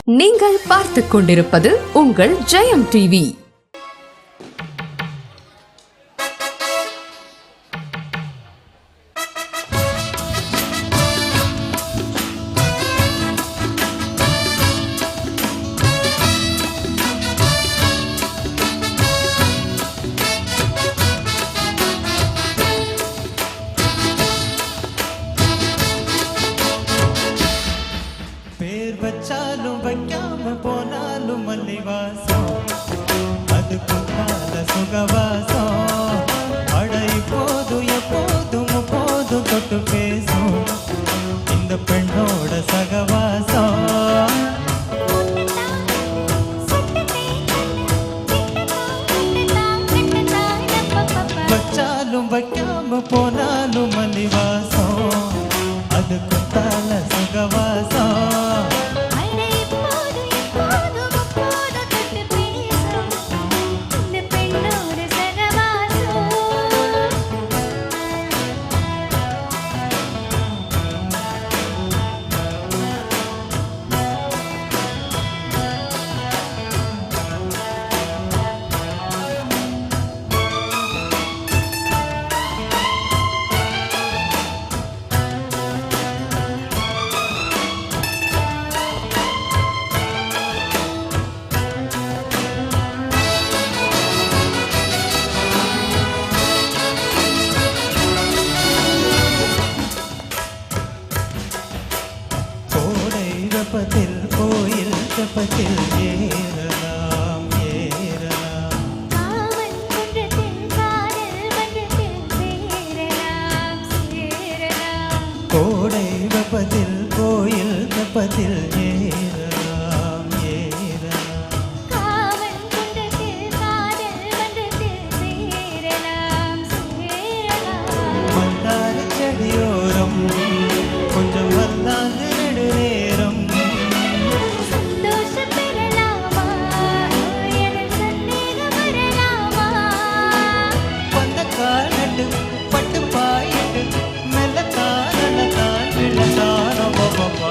நீங்கள் பார்த்துக் கொண்டிருப்பது உங்கள் ஜெயம் டிவி. பேர் வச்சாலும் வைக்காம போனாலும் மல்லிவாசம், அது குத்தால சுகவாசம். அடை போதும் எப்போதும் போதும் தொட்டு பேசும் இந்த பெண்ணோட சகவாசம். வச்சாலும் வைக்காம போனாலும் மல்லிவாசம், அது குத்தால சுகவாசம். கோயில் தப்பத்தில் ஏறலாம் ஏறலாம், கோடை வெப்பத்தில் கோயில் தப்பத்தில் ஏறலாம் ஏறலாம். மந்தார செடியோரம் கொஞ்சம் வந்தாங்க நெடுநேரம், பட்டு பாயிட்டு மெல்லத்தான் நல்லத்தான் விழத்தான் பாப்பா.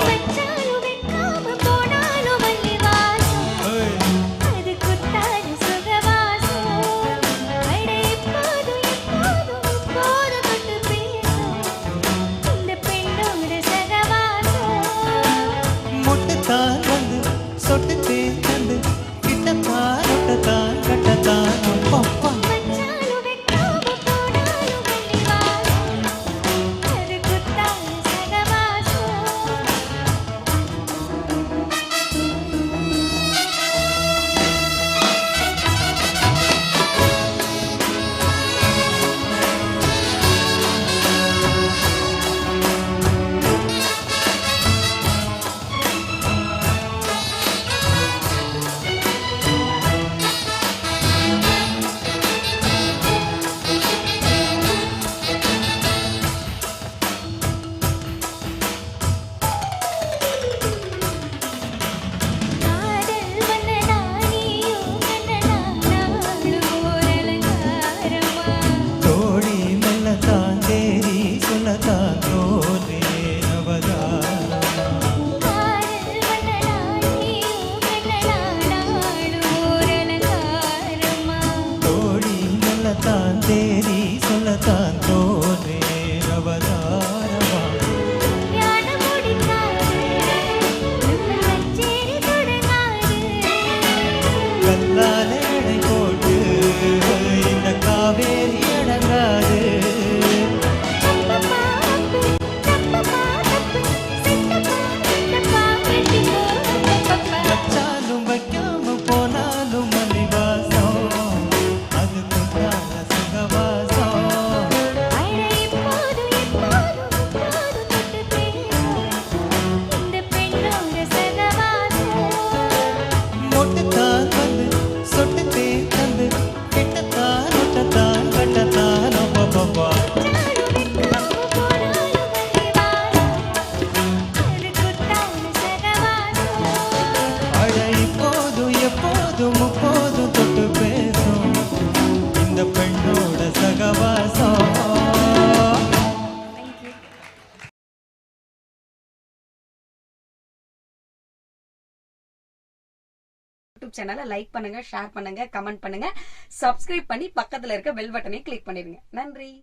யூடியூப் சேனலை லைக் பண்ணுங்க, ஷேர் பண்ணுங்க, கமெண்ட் பண்ணுங்க, சப்ஸ்கிரைப் பண்ணி பக்கத்துல இருக்க பெல் பட்டனை கிளிக் பண்ணிருங்க. நன்றி.